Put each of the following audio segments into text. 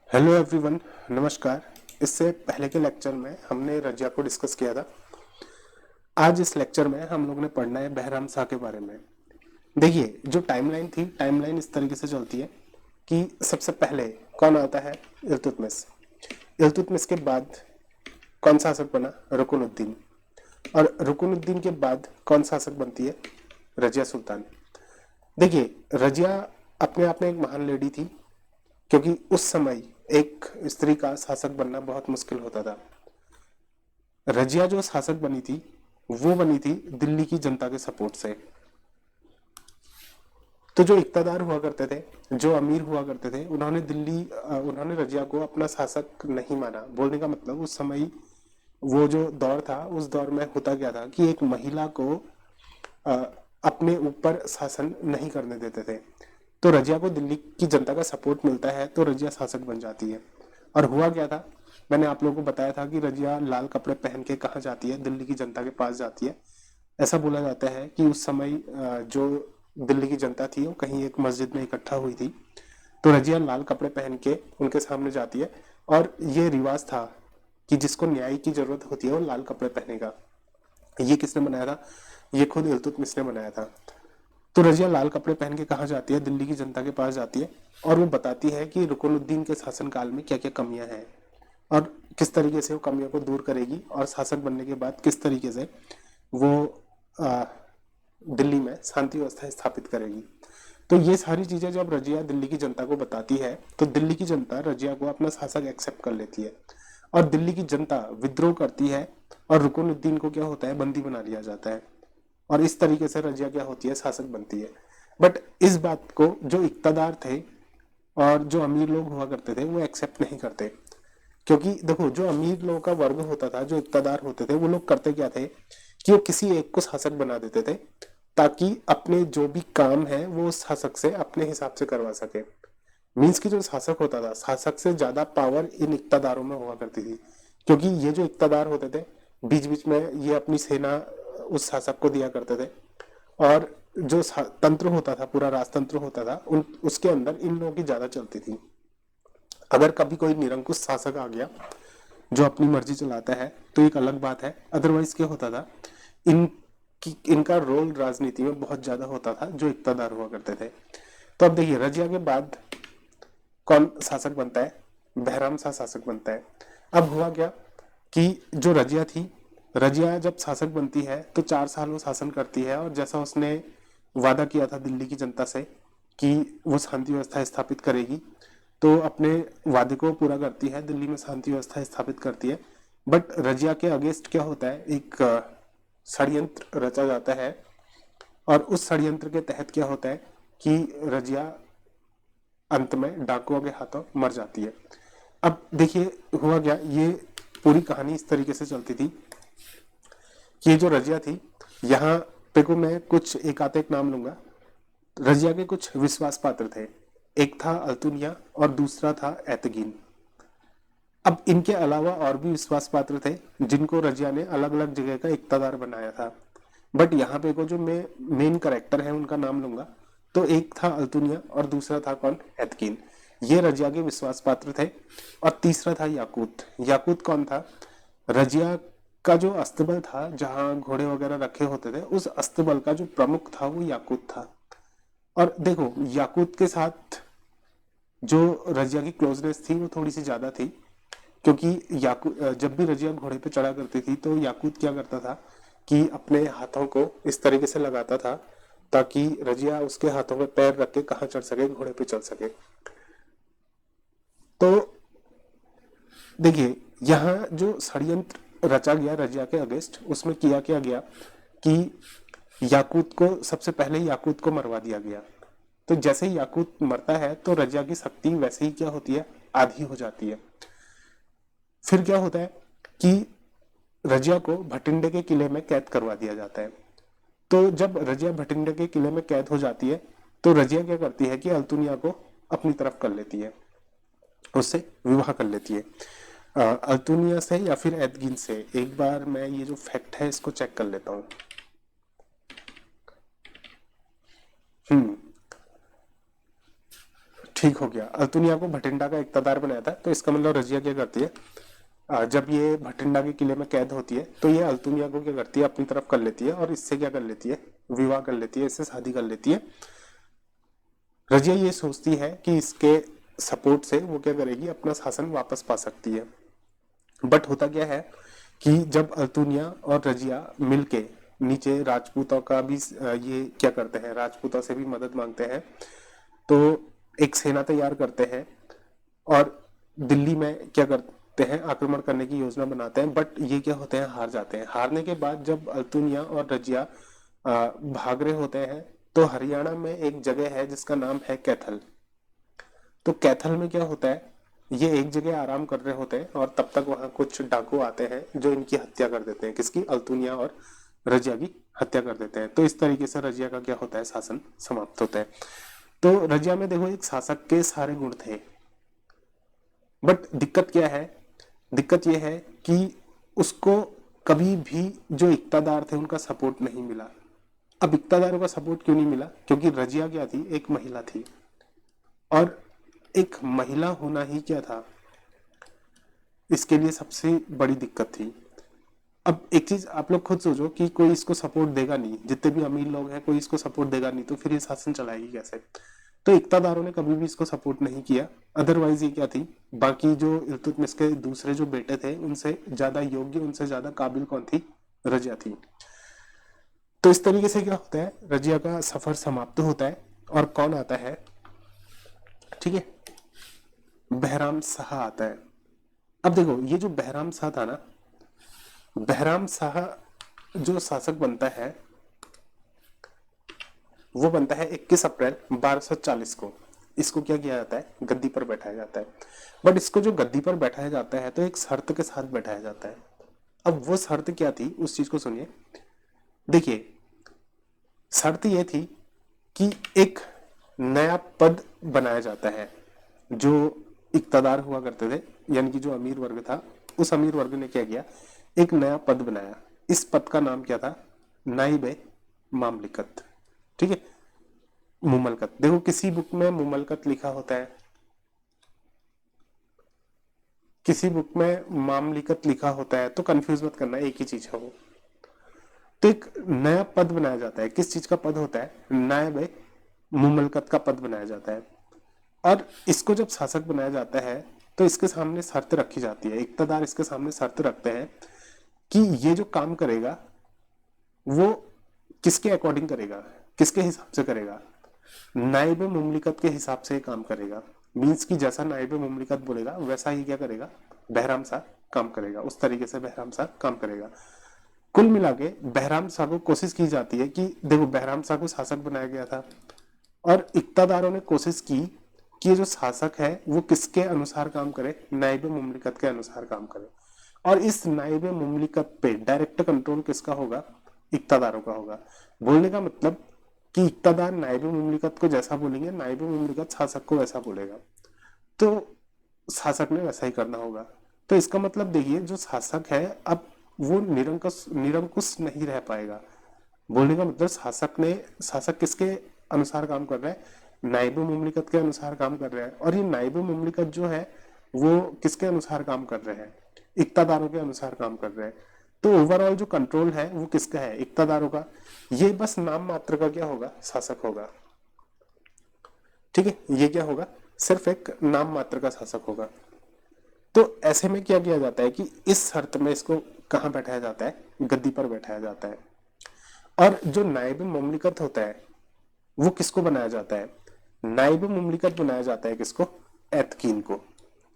Hello everyone, नमस्कार। इससे पहले के लेक्चर में हमने रजिया को डिस्कस किया था। आज इस लेक्चर में हम लोग ने पढ़ना है बहराम शाह के बारे में। देखिए, जो टाइमलाइन थी, टाइमलाइन इस तरीके से चलती है कि सबसे पहले कौन आता है? इल्तुतमिश। इल्तुतमिश के बाद कौन शासक बना? रुकनुद्दीन। और रुकनुद्दीन के बाद कौन शासक बनती है? रजिया सुल्तान। देखिए, रजिया अपने आप में एक महान लेडी थी, क्योंकि उस समय एक स्त्री का शासक बनना बहुत मुश्किल होता था। रजिया जो शासक बनी थी, वो बनी थी दिल्ली की जनता के सपोर्ट से। तो जो इक्तदार हुआ करते थे, जो अमीर हुआ करते थे, उन्होंने रजिया को अपना शासक नहीं माना। बोलने का मतलब, उस समय वो जो दौर था, उस दौर में होता क्या था कि एक महिला को अ, अपने ऊपर शासन नहीं करने देते थे। तो रजिया को दिल्ली की जनता का सपोर्ट मिलता है, तो रजिया शासक बन जाती है। और हुआ क्या था, मैंने आप लोगों को बताया था कि रजिया लाल कपड़े पहन के कहाँ जाती है? दिल्ली की जनता के पास जाती है। ऐसा बोला जाता है कि उस समय जो दिल्ली की जनता थी, वो कहीं एक मस्जिद में इकट्ठा हुई थी। तो रजिया लाल कपड़े पहन के उनके सामने जाती है। और ये रिवाज था कि जिसको न्याय की जरूरत होती है, वो लाल कपड़े पहनेगा। ये किसने बनाया था? ये खुद इल्तुतमिश ने बनाया था। तो रजिया लाल कपड़े पहन के कहाँ जाती है? दिल्ली की जनता के पास जाती है। और वो बताती है कि रुकनुद्दीन के शासनकाल में क्या क्या कमियां हैं, और किस तरीके से वो कमियों को दूर करेगी, और शासक बनने के बाद किस तरीके से वो आ, दिल्ली में शांति व्यवस्था स्थापित करेगी। तो ये सारी चीजें जब रजिया दिल्ली की जनता को बताती है, तो दिल्ली की जनता रजिया को अपना शासक एक्सेप्ट कर लेती है। और दिल्ली की जनता विद्रोह करती है, और रुकनुद्दीन को क्या होता है? बंदी बना लिया जाता है। और इस तरीके से रजिया क्या होती है? शासक बनती है। बट इस बात को जो इक्तदार थे और जो अमीर लोग हुआ करते थे, वो एक्सेप्ट नहीं करते। क्योंकि देखो, जो अमीर लोगों का वर्ग होता था, जो इक्तदार होते थे, वो लोग करते क्या थे कि वो किसी एक को शासक बना देते थे, ताकि अपने जो भी काम है वो उस शासक से अपने हिसाब से करवा सके। मीन्स की जो शासक होता था, शासक से ज्यादा पावर इन इक्तदारों में हुआ करती थी। क्योंकि ये जो इक्तदार होते थे, बीच बीच में ये अपनी सेना उस शासक को दिया करते थे। और जो तंत्र होता था, पूरा राजतंत्र होता था, उन उसके अंदर इन लोगों की ज्यादा चलती थी। अगर कभी कोई निरंकुश शासक आ गया जो अपनी मर्जी चलाता है, तो एक अलग बात है। अदरवाइज क्या होता था, इन इनका रोल राजनीति में बहुत ज्यादा होता था, जो इक्तदार हुआ करते थे। तो अब देखिए, रजिया के बाद कौन शासक बनता है? बहराम शाह शासक बनता है। अब हुआ क्या कि जो रजिया थी, रजिया जब शासक बनती है तो 4 साल वो शासन करती है, और जैसा उसने वादा किया था दिल्ली की जनता से कि वो शांति व्यवस्था स्थापित करेगी, तो अपने वादे को पूरा करती है, दिल्ली में शांति व्यवस्था स्थापित करती है। बट रजिया के अगेंस्ट क्या होता है? एक षड्यंत्र रचा जाता है। और उस षड्यंत्र के तहत क्या होता है कि रजिया अंत में डाकुओं के हाथों मर जाती है। अब देखिए, हुआ क्या, ये पूरी कहानी इस तरीके से चलती थी कि ये जो रजिया थी, यहाँ पे को मैं कुछ एक आते एक नाम लूंगा। रजिया के कुछ विश्वास पात्र थे। एक था अल्तुनिया, और दूसरा था एतगीन। अब इनके अलावा और भी विश्वास पात्र थे, जिनको रजिया ने अलग अलग जगह का इक्तदार बनाया था। बट यहाँ पे को जो मैं मेन करेक्टर है उनका नाम लूंगा। तो एक था अल्तुनिया, और दूसरा था कौन? एतकीन। ये रजिया के विश्वास पात्र थे। और तीसरा था याकूत। याकूत कौन था? रजिया का जो अस्तबल था, जहाँ घोड़े वगैरह रखे होते थे, उस अस्तबल का जो प्रमुख था, वो याकूत था। और देखो, याकूत के साथ जो रजिया की क्लोजनेस थी, वो थोड़ी सी ज्यादा थी। क्योंकि जब भी रजिया घोड़े पे चढ़ा करती थी, तो याकूत क्या करता था कि अपने हाथों को इस तरीके से लगाता था, ताकि रजिया उसके हाथों में पैर रख के कहाँ चढ़ सके? घोड़े पे चढ़ सके। तो देखिए, यहाँ जो षड्यंत्र रचा गया रजिया के अगेंस्ट, उसमें किया क्या गया कि याकूत को सबसे पहले याकूत को मरवा दिया गया। तो जैसे ही याकूत मरता है, तो रजिया की शक्ति वैसे ही क्या होती है? आधी हो जाती है। फिर क्या होता है कि रजिया को भटिंडे के किले में कैद करवा दिया जाता है। तो जब रजिया भटिंडे के किले में कैद हो जाती है, तो रजिया क्या करती है कि अल्तुनिया को अपनी तरफ कर लेती है, उससे विवाह कर लेती है। अल्तुनिया से या फिर एदगिन से। एक बार मैं ये जो फैक्ट है इसको चेक कर लेता हूँ। ठीक हो गया। अल्तुनिया को भटिंडा का इक्तादार बनाया था, तो इसका मतलब रजिया क्या करती है, जब ये भटिंडा के किले में कैद होती है तो ये अल्तुनिया को क्या करती है, अपनी तरफ कर लेती है और इससे क्या कर लेती है, विवाह कर लेती है, इससे शादी कर लेती है। रजिया ये सोचती है कि इसके सपोर्ट से वो क्या करेगी, अपना शासन वापस पा सकती है। बट होता क्या है कि जब अल्तुनिया और रजिया मिलके नीचे राजपूतों का भी ये क्या करते हैं, राजपूतों से भी मदद मांगते हैं, तो एक सेना तैयार करते हैं और दिल्ली में क्या करते हैं, आक्रमण करने की योजना बनाते हैं। बट ये क्या होते हैं, हार जाते हैं। हारने के बाद जब अल्तुनिया और रजिया भाग रहे होते हैं, तो हरियाणा में एक जगह है जिसका नाम है कैथल। तो कैथल में क्या होता है, ये एक जगह आराम कर रहे होते हैं और तब तक वहां कुछ डाकू आते हैं जो इनकी हत्या कर देते हैं, किसकी, अल्तुनिया और रजिया की हत्या कर देते हैं। तो इस तरीके से रजिया का क्या होता है, शासन समाप्त होता है। तो रजिया में देखो एक शासक के सारे गुण थे, बट दिक्कत क्या है, दिक्कत यह है कि उसको कभी भी जो इक्तादार थे उनका सपोर्ट नहीं मिला। अब इक्तादारों का सपोर्ट क्यों नहीं मिला, क्योंकि रजिया क्या थी, एक महिला थी, और एक महिला होना ही क्या था, इसके लिए सबसे बड़ी दिक्कत थी। अब एक चीज आप लोग खुद सोचो कि कोई इसको सपोर्ट देगा नहीं, जितने भी अमीर लोग हैं कोई इसको सपोर्ट देगा नहीं, तो फिर ये शासन चलाएगी कैसे। तो इक्तादारों ने कभी भी इसको सपोर्ट नहीं किया। अदरवाइज ये क्या थी, बाकी जो इल्तुतमिश के दूसरे जो बेटे थे उनसे ज्यादा योग्य, उनसे ज्यादा काबिल कौन थी, रजिया थी। तो इस तरीके से क्या होता है, रजिया का सफर समाप्त होता है और कौन आता है, ठीक है, बहराम शाह आता है। अब देखो ये जो बहराम शाह था ना, बहराम शाह जो शासक बनता है वो बनता है 21 अप्रैल 1240 को। इसको क्या किया जाता है, गद्दी पर बैठाया जाता है। बट इसको जो गद्दी पर बैठाया जाता है तो एक शर्त के साथ बैठाया जाता है। अब वो शर्त क्या थी, उस चीज को सुनिए। देखिए शर्त ये थी कि एक नया पद बनाया जाता है। जो इक्तदार हुआ करते थे, यानी कि जो अमीर वर्ग था, उस अमीर वर्ग ने क्या किया, एक नया पद बनाया। इस पद का नाम क्या था, नाइब मामलिकत, ठीक है, मुमलकत। देखो किसी बुक में मुमलकत लिखा होता है, किसी बुक में मामलिकत लिखा होता है, तो कंफ्यूज मत करना, एक ही चीज है वो। तो एक नया पद बनाया जाता है, किस चीज का पद होता है, नायब मुमलकत का पद बनाया जाता है। और इसको जब शासक बनाया जाता है तो इसके सामने शर्त रखी जाती है, इक्तदार इसके सामने शर्त रखते हैं कि ये जो काम करेगा वो किसके अकॉर्डिंग करेगा, किसके हिसाब से करेगा, नायब मुमलिकत के हिसाब से काम करेगा। मीन्स कि जैसा नायब मुमलिकत बोलेगा वैसा ही क्या करेगा, बहराम शाह काम करेगा, उस तरीके से बहराम शाह काम करेगा। कुल मिला के बहराम शाह को कोशिश की जाती है कि देखो बहराम शाह को शासक बनाया गया था और इक्तादारों ने कोशिश की कि ये जो शासक है वो किसके अनुसार काम करे, नायब मुमलिकत के अनुसार काम करे। और इस नायब मुमलिकत पे डायरेक्ट कंट्रोल किसका होगा, इक्तादारों का होगा। बोलने का मतलब कि इक्तादार नायब मुमलिकत को जैसा बोलेंगे, नायब मुमलिकत शासक को वैसा बोलेगा, तो शासक ने वैसा ही करना होगा। तो इसका मतलब देखिए जो शासक है अब वो निरंकुश निरंकुश नहीं रह पाएगा। बोलने का मतलब शासक किसके अनुसार काम कर रहा है, नायब मुमलिकत के अनुसार काम कर रहा है। और ये नायब मुमलिकत जो है वो किसके अनुसार काम कर रहे हैं, इक्तादारों के अनुसार काम कर रहे हैं। तो ओवरऑल जो कंट्रोल है वो किसका है, इक्तादारों का। ये बस नाम मात्र का क्या होगा, शासक होगा, ठीक है, ये क्या होगा, सिर्फ एक नाम मात्र का शासक होगा। तो ऐसे में क्या किया जाता है कि इस शर्त में इसको कहां बैठाया जाता है, गद्दी पर बैठाया जाता है। और जो नायब मुमलिकत होता है वो किसको बनाया जाता है, नायब मुमलिकत बनाया जाता है किसको, एतकीन को,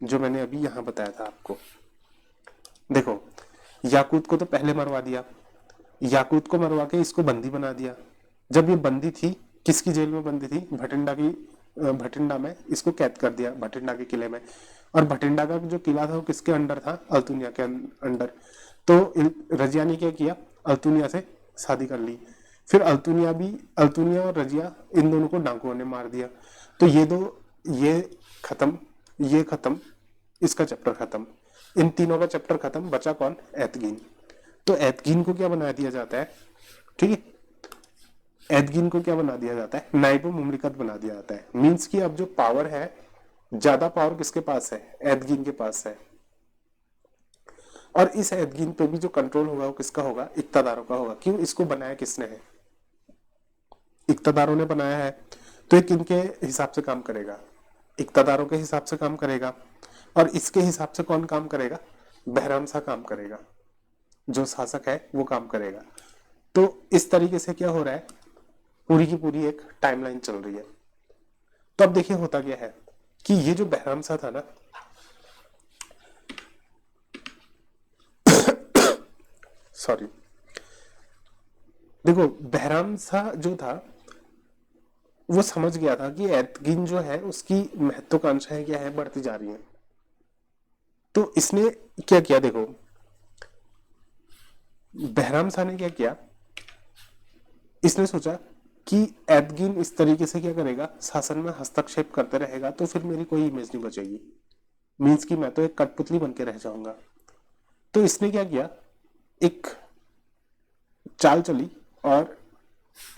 जो मैंने अभी यहां बताया था आपको। देखो याकूत को तो पहले मरवा दिया, याकूत को मरवा के इसको बंदी बना दिया। जब ये बंदी थी, किसकी जेल में बंदी थी, भटिंडा की, भटिंडा में इसको कैद कर दिया, भटिंडा के किले में। और भटिंडा का जो किला था वो किसके अंडर था, अल्तुनिया के अंडर। तो रजिया ने क्या किया, अल्तुनिया से शादी कर ली। फिर अल्तुनिया और रजिया इन दोनों को डाकुओं ने मार दिया। तो ये दो, ये खत्म, ये खत्म, इसका चैप्टर खत्म, इन तीनों का चैप्टर खत्म, बचा कौन, एतगीन। तो एतगीन को क्या बना दिया जाता है, ठीक है, एदगिन को क्या बना दिया जाता है, नाइबो मुमलिकत बना दिया जाता है। मींस कि अब जो पावर है, ज्यादा पावर किसके पास है, एदगिन के पास है। और इस एदगिन पे भी जो कंट्रोल होगा वो किसका होगा, इक्तादारों का होगा। क्यों, इसको बनाया किसने है, इक्तादारों ने बनाया है। तो एक इनके हिसाब से काम करेगा, इक्तादारों के हिसाब से काम करेगा, और इसके हिसाब से कौन काम करेगा, बहराम सा काम करेगा, जो शासक है वो काम करेगा। तो इस तरीके से क्या हो रहा है, पूरी की पूरी एक टाइमलाइन चल रही है। तो अब देखिए होता क्या है कि ये जो बहराम सा था ना, सॉरी, देखो बहराम सा जो था वो समझ गया था कि एदगिन जो है उसकी महत्वाकांक्षाएं क्या है, बढ़ती जा रही हैं। तो इसने क्या किया, देखो बहराम शाह ने क्या किया, इसने सोचा कि एदगिन इस तरीके से क्या करेगा, शासन में हस्तक्षेप करते रहेगा तो फिर मेरी कोई इमेज नहीं बचेगी, मीन्स कि मैं तो एक कठपुतली बन के रह जाऊंगा। तो इसने क्या किया, एक चाल चली और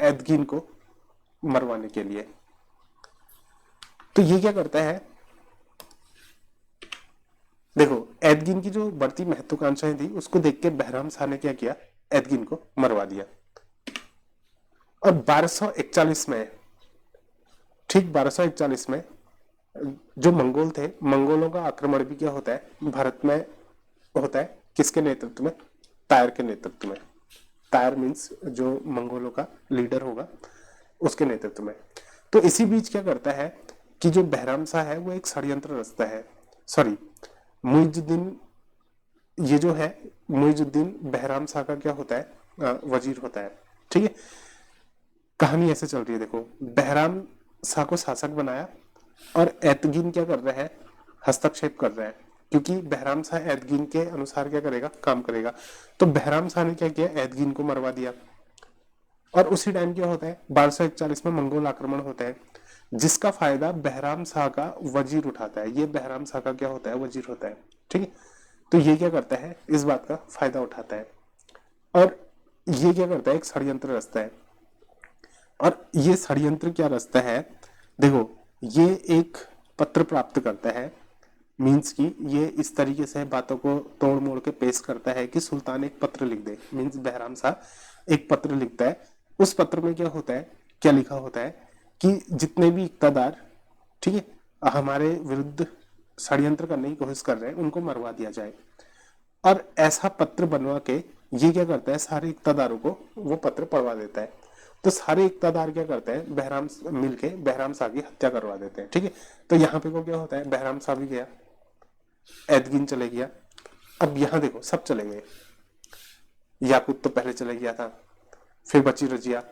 एदगिन को मरवाने के लिए। तो ये क्या करता है, देखो एदगिन की जो बढ़ती महत्वाकांक्षाएं थी उसको देख के बहराम शाह ने क्या किया, एदगिन को मरवा दिया। और 1241 में, ठीक 1241 में जो मंगोल थे, मंगोलों का आक्रमण भी क्या होता है, भारत में होता है, किसके नेतृत्व में, तायर के नेतृत्व में। तायर मीन्स जो मंगोलों का लीडर होगा उसके नेतृत्व में। तो इसी बीच क्या करता है कि जो बहराम शाह है वो एक षड्यंत्र रचता है, सॉरी मुइजुद्दीन, ये जो है मुइजुद्दीन बहराम शाह का क्या होता है, वजीर होता है। ठीक है, कहानी ऐसे चल रही है। देखो बहराम शाह को शासक बनाया और एदगिन क्या कर रहा है, हस्तक्षेप कर रहा है, क्योंकि बहराम शाह एदगिन के अनुसार क्या करेगा, काम करेगा। तो बहराम शाह ने क्या किया, एदगिन को मरवा दिया। और उसी टाइम क्या होता है, 1241 में मंगोल आक्रमण होता है, जिसका फायदा बहराम शाह का वजीर उठाता है। ये बहराम शाह का क्या होता है, वजीर होता है। ठीक है, तो ये क्या करता है, इस बात का फायदा उठाता है और ये क्या करता है, एक षड्यंत्र रचता है। और ये षड्यंत्र क्या रचता है, देखो ये एक पत्र प्राप्त करता है, मीन्स कि ये इस तरीके से बातों को तोड़ मोड़ के पेश करता है कि सुल्तान एक पत्र लिख दे। मीन्स बहराम शाह एक पत्र लिखता है, उस पत्र में क्या होता है, क्या लिखा होता है कि जितने भी इक्तादार, ठीक है, हमारे विरुद्ध षड्यंत्र करने की कोशिश कर रहे हैं उनको मरवा दिया जाए। और ऐसा पत्र बनवा के ये क्या करता है, सारे इक्तादारों को वो पत्र पढ़वा देता है। तो सारे इक्तादार क्या करते हैं, बहराम मिलके बहराम शाह की हत्या करवा देते हैं। ठीक है, तो यहाँ पे को क्या होता है, बहराम शाह भी गया, एदगिन चले गया। अब यहाँ देखो सब चले गए, याकूत तो पहले चले गया था, फिर बची रजिया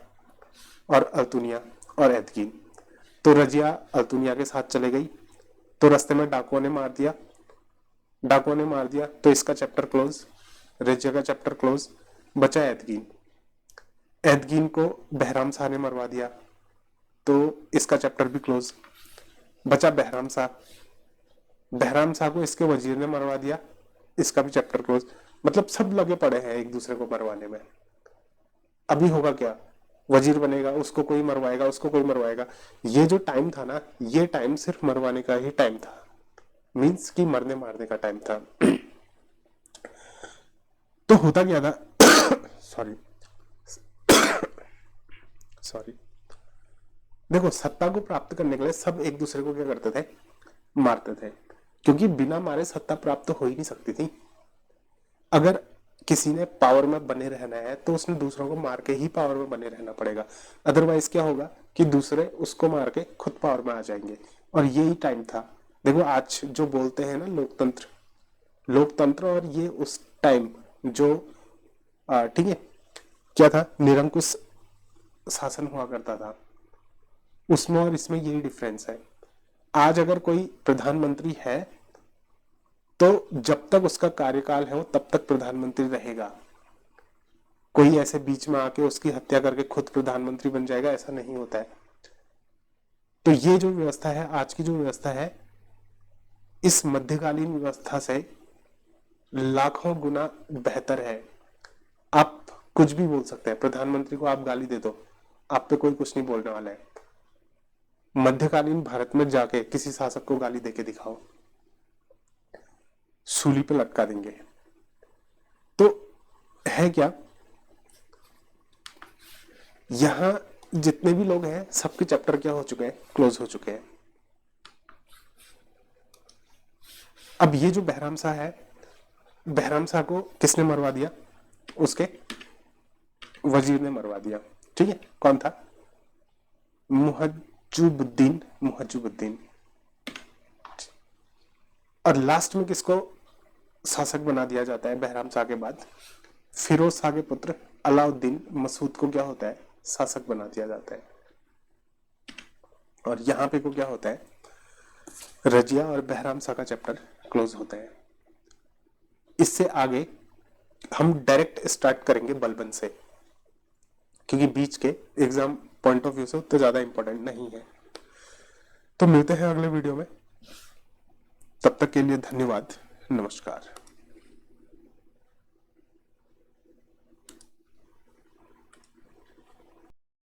और अल्तुनिया और एदगिन। तो रजिया अल्तुनिया के साथ चले गई, तो रास्ते में डाकुओं ने मार दिया, डाकुओं ने मार दिया, तो इसका चैप्टर क्लोज, रजिया का चैप्टर क्लोज। बचा एदगिन, एदगिन को बहराम शाह ने मरवा दिया, तो इसका चैप्टर भी क्लोज। बचा बहराम शाह, बहराम शाह को इसके वजीर ने मरवा दिया, इसका भी चैप्टर क्लोज। मतलब सब लगे पड़े हैं एक दूसरे को मरवाने में। अभी होगा क्या, वजीर बनेगा, उसको कोई मरवाएगा, उसको कोई मरवाएगा। ये जो टाइम था ना, ये टाइम सिर्फ मरवाने का ही टाइम था, मीन्स कि मरने मारने का टाइम था। तो होता क्या था, सॉरी सॉरी, देखो सत्ता को प्राप्त करने के लिए सब एक दूसरे को क्या करते थे, मारते थे, क्योंकि बिना मारे सत्ता प्राप्त तो हो ही नहीं सकती थी। अगर किसी ने पावर में बने रहना है तो उसने दूसरों को मार के ही पावर में बने रहना पड़ेगा, अदरवाइज क्या होगा कि दूसरे उसको मार के खुद पावर में आ जाएंगे। और यही टाइम था। देखो आज जो बोलते हैं ना लोकतंत्र, लोकतंत्र, और ये उस टाइम जो ठीक है क्या था, निरंकुश शासन हुआ करता था, उसमें और इसमें यही डिफरेंस है। आज अगर कोई प्रधानमंत्री है तो जब तक उसका कार्यकाल है वो तब तक प्रधानमंत्री रहेगा, कोई ऐसे बीच में आके उसकी हत्या करके खुद प्रधानमंत्री बन जाएगा, ऐसा नहीं होता है। तो ये जो व्यवस्था है, आज की जो व्यवस्था है, इस मध्यकालीन व्यवस्था से लाखों गुना बेहतर है। आप कुछ भी बोल सकते हैं, प्रधानमंत्री को आप गाली दे दो, आप पे कोई कुछ नहीं बोलने वाला है। मध्यकालीन भारत में जाके किसी शासक को गाली देके दिखाओ, सूली पे लटका देंगे। तो है क्या, यहां जितने भी लोग हैं सबके चैप्टर क्या हो चुके हैं, क्लोज हो चुके हैं। अब ये जो बहराम शाह है, बहराम शाह को किसने मरवा दिया, उसके वजीर ने मरवा दिया। ठीक है, कौन था, मुहज्जुबुद्दीन, मुहज्जुबुद्दीन। और लास्ट में किसको शासक बना दिया जाता है बहराम शाह के बाद, फिरोज शाह के पुत्र अलाउद्दीन मसूद को क्या होता है, शासक बना दिया जाता है। और यहां पे को क्या होता है, रजिया और बहराम शाह का चैप्टर क्लोज होता है। इससे आगे हम डायरेक्ट स्टार्ट करेंगे बलबन से, क्योंकि बीच के एग्जाम पॉइंट ऑफ व्यू से उतना ज्यादा इंपॉर्टेंट नहीं है। तो मिलते हैं अगले वीडियो में, तब तक के लिए धन्यवाद, नमस्कार।